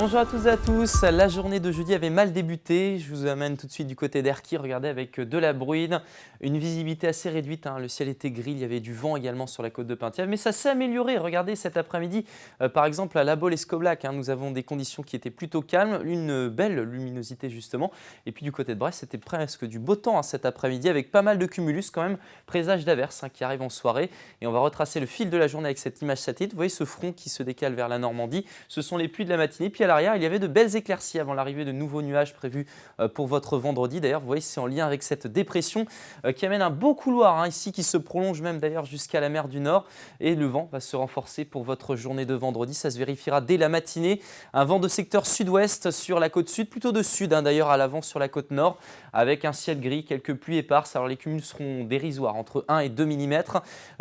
Bonjour à toutes et à tous, la journée de jeudi avait mal débuté, je vous amène tout de suite du côté d'Erquy, regardez avec de la bruine, une visibilité assez réduite, le ciel était gris, il y avait du vent également sur la côte de Penthièvre, mais ça s'est amélioré, regardez cet après-midi, par exemple à La Baule-Escoblac, nous avons des conditions qui étaient plutôt calmes, une belle luminosité justement, et puis du côté de Brest c'était presque du beau temps cet après-midi avec pas mal de cumulus quand même, présage d'averses qui arrivent en soirée, et on va retracer le fil de la journée avec cette image satellite, vous voyez ce front qui se décale vers la Normandie, ce sont les pluies de la matinée, puis à l'arrière, il y avait de belles éclaircies avant l'arrivée de nouveaux nuages prévus pour votre vendredi. D'ailleurs, vous voyez, c'est en lien avec cette dépression qui amène un beau couloir ici qui se prolonge même d'ailleurs jusqu'à la mer du Nord. Et le vent va se renforcer pour votre journée de vendredi. Ça se vérifiera dès la matinée. Un vent de secteur sud-ouest sur la côte sud, plutôt de sud d'ailleurs à l'avant sur la côte nord, avec un ciel gris, quelques pluies éparses. Alors les cumuls seront dérisoires, entre 1 et 2 mm.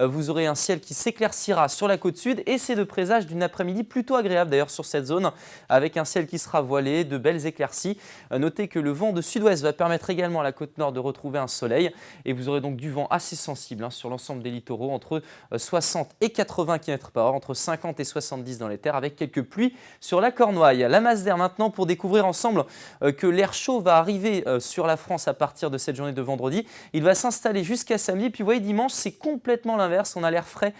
Vous aurez un ciel qui s'éclaircira sur la côte sud et c'est de présage d'une après-midi plutôt agréable d'ailleurs sur cette zone, avec un ciel qui sera voilé, de belles éclaircies. Notez que le vent de sud-ouest va permettre également à la côte nord de retrouver un soleil et vous aurez donc du vent assez sensible sur l'ensemble des littoraux, entre 60 et 80 km/h, entre 50 et 70 dans les terres, avec quelques pluies sur la Cornouaille. La masse d'air maintenant pour découvrir ensemble que l'air chaud va arriver sur la France à partir de cette journée de vendredi. Il va s'installer jusqu'à samedi, puis vous voyez dimanche c'est complètement l'inverse, on a l'air frais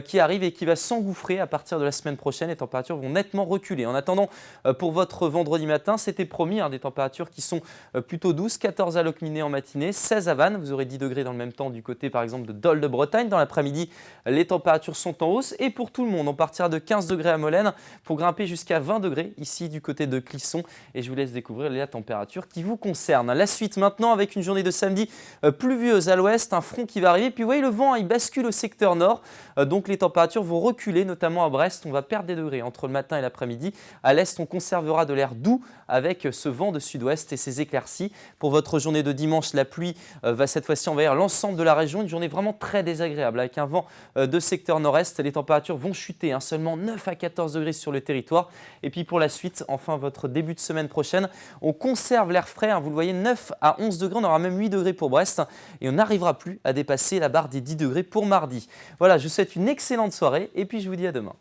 qui arrive et qui va s'engouffrer à partir de la semaine prochaine. Les températures vont nettement reculer. En attendant, pour votre vendredi matin, c'était promis, des températures qui sont plutôt douces, 14 à Locminé en matinée, 16 à Vannes, vous aurez 10 degrés dans le même temps du côté par exemple de Dol de Bretagne. Dans l'après-midi, les températures sont en hausse et pour tout le monde, on partira de 15 degrés à Molène pour grimper jusqu'à 20 degrés ici du côté de Clisson et je vous laisse découvrir la température qui vous concerne. La suite maintenant avec une journée de samedi pluvieuse à l'ouest, un front qui va arriver, puis vous voyez le vent il bascule au secteur nord, donc les températures vont reculer, notamment à Brest, on va perdre des degrés entre le matin et l'après-midi. À l'est, on conservera de l'air doux avec ce vent de sud-ouest et ces éclaircies. Pour votre journée de dimanche, la pluie va cette fois-ci envahir l'ensemble de la région. Une journée vraiment très désagréable avec un vent de secteur nord-est. Les températures vont chuter, seulement 9 à 14 degrés sur le territoire. Et puis pour la suite, enfin votre début de semaine prochaine, on conserve l'air frais. Vous le voyez, 9 à 11 degrés. On aura même 8 degrés pour Brest. Et on n'arrivera plus à dépasser la barre des 10 degrés pour mardi. Voilà, je vous souhaite une excellente soirée et puis je vous dis à demain.